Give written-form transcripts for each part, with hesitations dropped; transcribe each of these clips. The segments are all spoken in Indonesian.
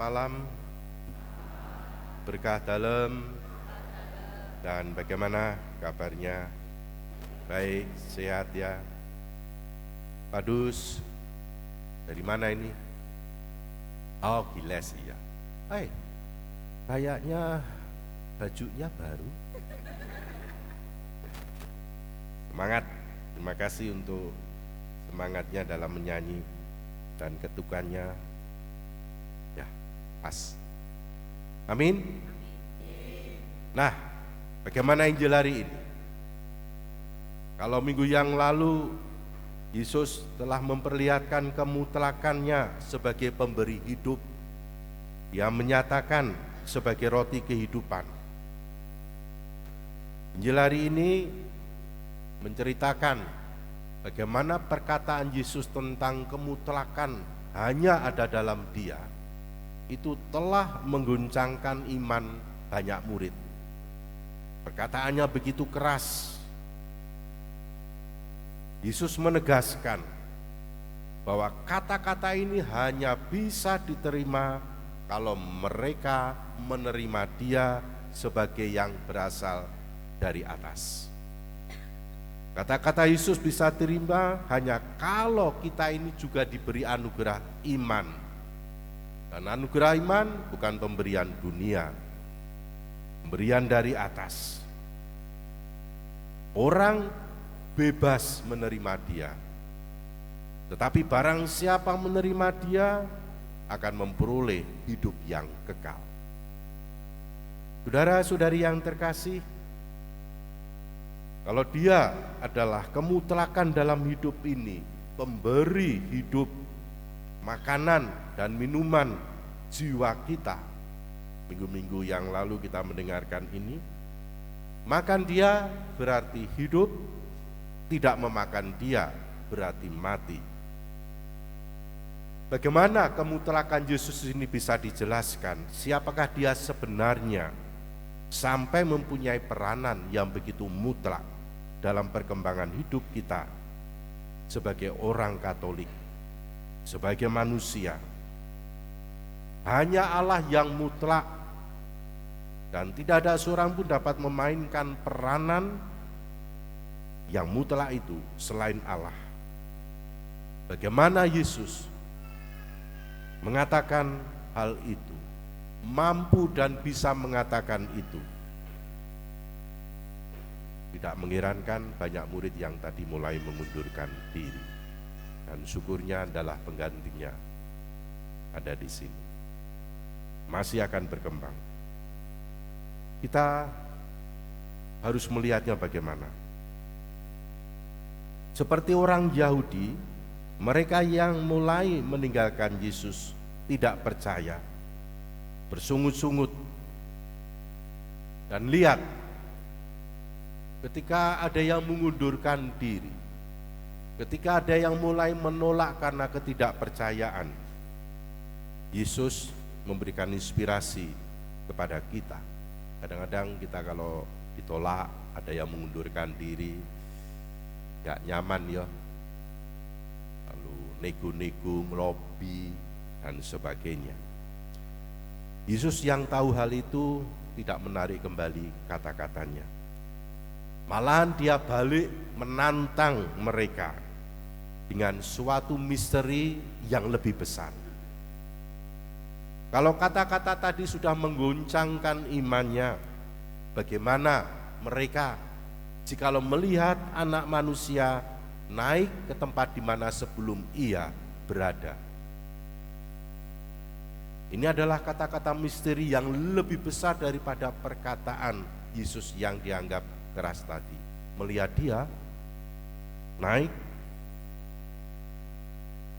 malam, berkah dalam, dan bagaimana kabarnya? Baik, sehat ya. Pak Dus, dari mana ini? Oh, Giles ya. Hai, kayaknya bajunya baru. Semangat, terima kasih untuk semangatnya dalam menyanyi dan ketukannya. Ya, pas. Amin. Nah, bagaimana Injil hari ini? Kalau minggu yang lalu Yesus telah memperlihatkan kemutlakannya sebagai pemberi hidup. Dia menyatakan sebagai roti kehidupan. Injil hari ini menceritakan bagaimana perkataan Yesus tentang kemutlakan hanya ada dalam Dia itu telah mengguncangkan iman banyak murid. Perkataannya begitu keras. Yesus menegaskan bahwa kata-kata ini hanya bisa diterima kalau mereka menerima Dia sebagai yang berasal dari atas. Kata-kata Yesus bisa terima hanya kalau kita ini juga diberi anugerah iman. Dan anugerah iman bukan pemberian dunia, pemberian dari atas. Orang bebas menerima Dia, tetapi barang siapa menerima Dia akan memperoleh hidup yang kekal. Saudara-saudari yang terkasih, kalau Dia adalah kemutlakan dalam hidup ini, pemberi hidup, makanan dan minuman jiwa kita, minggu-minggu yang lalu kita mendengarkan ini, makan Dia berarti hidup, tidak memakan Dia berarti mati. Bagaimana kemutlakan Yesus ini bisa dijelaskan? Siapakah Dia sebenarnya sampai mempunyai peranan yang begitu mutlak dalam perkembangan hidup kita sebagai orang Katolik, sebagai manusia? Hanya Allah yang mutlak, dan tidak ada seorang pun dapat memainkan peranan yang mutlak itu selain Allah. Bagaimana Yesus mengatakan hal itu, mampu dan bisa mengatakan itu? Tidak mengherankan banyak murid yang tadi mulai mengundurkan diri, dan syukurnya adalah penggantinya ada di sini, masih akan berkembang. Kita harus melihatnya bagaimana. Seperti orang Yahudi, mereka yang mulai meninggalkan Yesus tidak percaya, bersungut-sungut. Dan lihat, ketika ada yang mengundurkan diri, ketika ada yang mulai menolak karena ketidakpercayaan, Yesus memberikan inspirasi kepada kita. Kadang-kadang kita kalau ditolak, ada yang mengundurkan diri, gak nyaman ya, lalu nego-nego, ngelobi dan sebagainya. Yesus yang tahu hal itu tidak menarik kembali kata-katanya, malahan Dia balik menantang mereka dengan suatu misteri yang lebih besar. Kalau kata-kata tadi sudah mengguncangkan imannya, bagaimana mereka jikalau melihat anak manusia naik ke tempat di mana sebelum Ia berada? Ini adalah kata-kata misteri yang lebih besar daripada perkataan Yesus yang dianggap keras tadi. Melihat Dia naik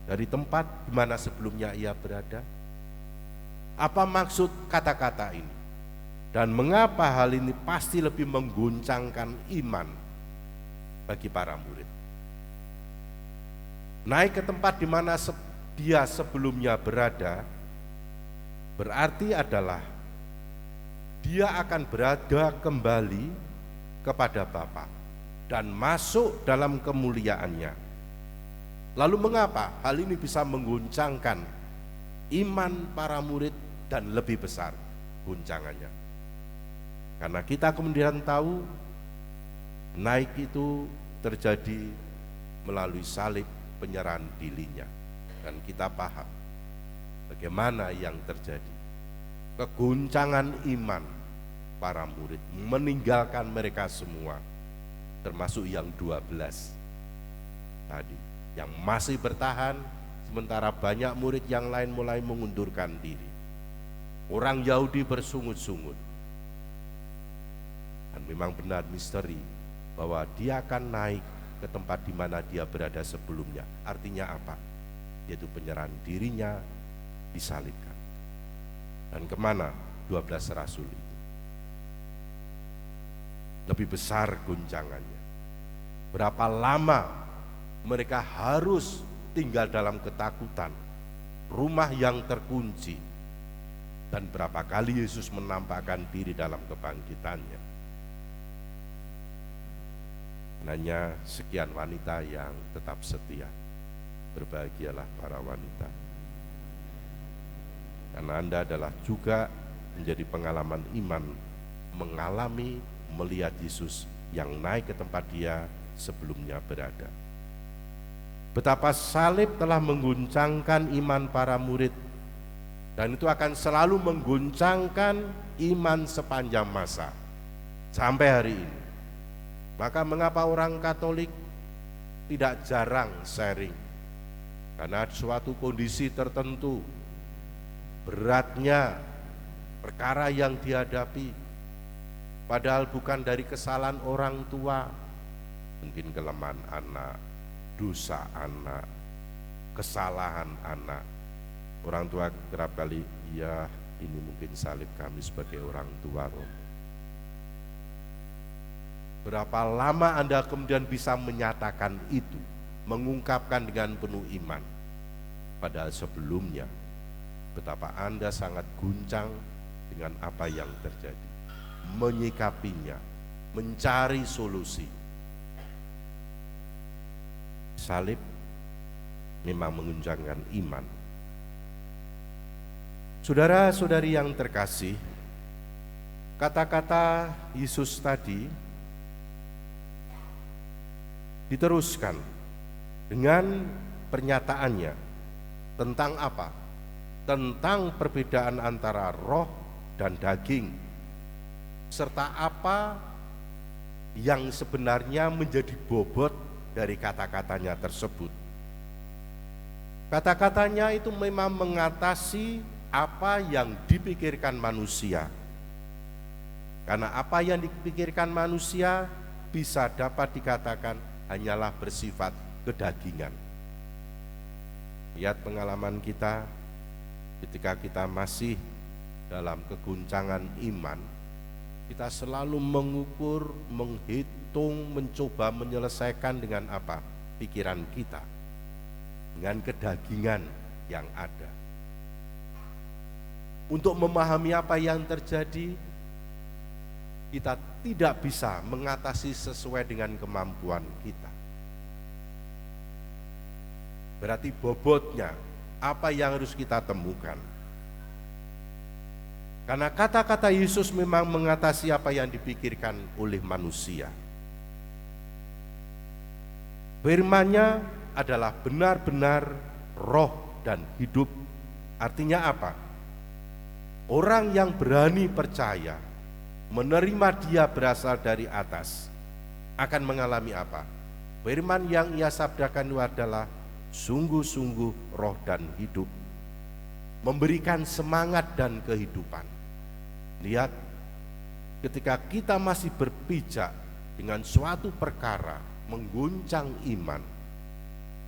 dari tempat di mana sebelumnya Ia berada. Apa maksud kata-kata ini? Dan mengapa hal ini pasti lebih mengguncangkan iman bagi para murid? Naik ke tempat di mana Dia sebelumnya berada, berarti adalah Dia akan berada kembali kepada Bapa dan masuk dalam kemuliaannya. Lalu mengapa hal ini bisa mengguncangkan iman para murid dan lebih besar guncangannya. Karena kita kemudian tahu naik itu terjadi melalui salib penyerahan dirinya. Dan kita paham bagaimana yang terjadi. Keguncangan iman para murid meninggalkan mereka semua, termasuk yang 12 tadi yang masih bertahan, sementara banyak murid yang lain mulai mengundurkan diri. Orang Yahudi bersungut-sungut. Dan memang benar misteri bahwa dia akan naik ke tempat di mana dia berada sebelumnya. Artinya apa? Yaitu penyerahan dirinya disalibkan. Dan kemana 12 rasul itu? Lebih besar guncangannya. Berapa lama mereka harus tinggal dalam ketakutan, rumah yang terkunci, dan berapa kali Yesus menampakkan diri dalam kebangkitannya. Hanya sekian wanita yang tetap setia. Berbahagialah para wanita, karena Anda adalah juga menjadi pengalaman iman, mengalami melihat Yesus yang naik ke tempat dia sebelumnya berada. Betapa salib telah mengguncangkan iman para murid, dan itu akan selalu mengguncangkan iman sepanjang masa sampai hari ini. Maka mengapa orang Katolik tidak jarang sharing? Karena suatu kondisi tertentu, beratnya perkara yang dihadapi, padahal bukan dari kesalahan orang tua, mungkin kelemahan anak, dosa anak, kesalahan anak. Orang tua kerap kali, ya ini mungkin salib kami sebagai orang tua. Berapa lama Anda kemudian bisa menyatakan itu, mengungkapkan dengan penuh iman? Padahal sebelumnya betapa Anda sangat guncang dengan apa yang terjadi, menyikapinya, mencari solusi. Salib memang mengguncangkan iman. Saudara-saudari yang terkasih, kata-kata Yesus tadi diteruskan dengan pernyataannya tentang apa? Tentang perbedaan antara roh dan daging, serta apa yang sebenarnya menjadi bobot dari kata-katanya tersebut. Kata-katanya itu memang mengatasi apa yang dipikirkan manusia, karena apa yang dipikirkan manusia bisa dapat dikatakan hanyalah bersifat kedagingan. Lihat pengalaman kita ketika kita masih dalam keguncangan iman, kita selalu mengukur, menghitung, mencoba menyelesaikan dengan apa? Pikiran kita, dengan kedagingan yang ada. Untuk memahami apa yang terjadi, kita tidak bisa mengatasi sesuai dengan kemampuan kita. Berarti bobotnya apa yang harus kita temukan. Karena kata-kata Yesus memang mengatasi apa yang dipikirkan oleh manusia. Firman-Nya adalah benar-benar roh dan hidup. Artinya apa? Orang yang berani percaya, menerima dia berasal dari atas, akan mengalami apa? Firman yang ia sabdakan itu adalah sungguh-sungguh roh dan hidup, memberikan semangat dan kehidupan. Lihat, ketika kita masih berpijak dengan suatu perkara mengguncang iman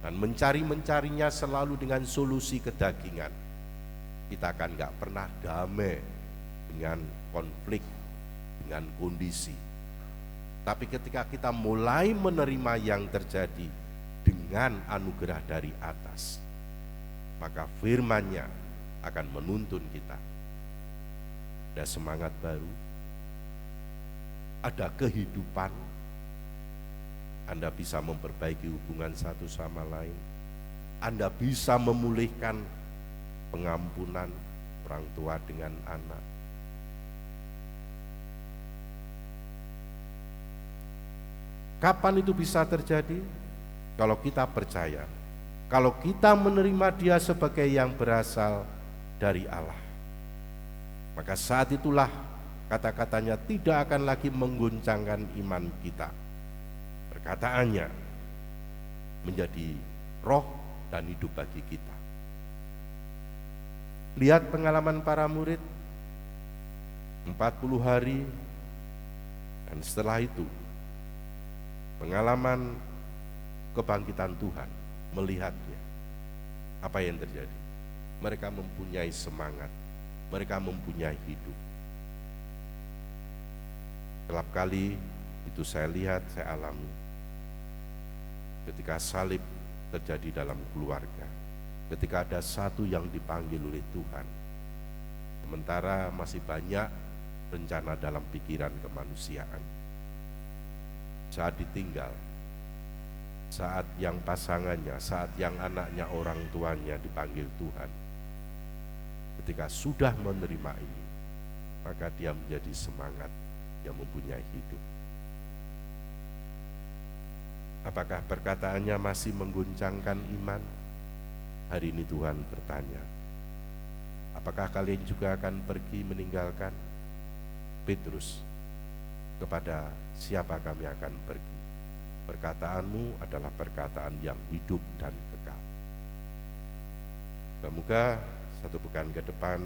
dan mencarinya selalu dengan solusi kedagingan, kita akan gak pernah damai dengan konflik, dengan kondisi. Tapi ketika kita mulai menerima yang terjadi dengan anugerah dari atas, maka firman-Nya akan menuntun kita. Ada semangat baru, ada kehidupan. Anda bisa memperbaiki hubungan satu sama lain. Anda bisa memulihkan pengampunan, orang tua dengan anak. Kapan itu bisa terjadi? Kalau kita percaya, kalau kita menerima Dia sebagai yang berasal dari Allah, maka saat itulah kata-katanya tidak akan lagi mengguncangkan iman kita. Perkataannya menjadi roh dan hidup bagi kita. Lihat pengalaman para murid 40 hari, dan setelah itu pengalaman kebangkitan Tuhan, melihatnya. Apa yang terjadi? Mereka mempunyai semangat, mereka mempunyai hidup. Setiap kali itu saya lihat, saya alami. Ketika salib terjadi dalam keluarga, ketika ada satu yang dipanggil oleh Tuhan, sementara masih banyak rencana dalam pikiran kemanusiaan. Saat ditinggal, saat yang pasangannya, saat yang anaknya, orang tuanya dipanggil Tuhan, ketika sudah menerima ini, maka dia menjadi semangat, dia mempunyai hidup. Apakah perkataannya masih mengguncangkan iman? Hari ini Tuhan bertanya, apakah kalian juga akan pergi meninggalkan? Petrus, kepada siapa kami akan pergi? Perkataanmu adalah perkataan yang hidup dan kekal. Semoga satu pekan ke depan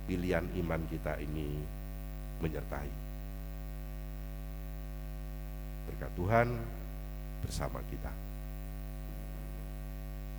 pilihan iman kita ini menyertai. Berkat Tuhan bersama kita.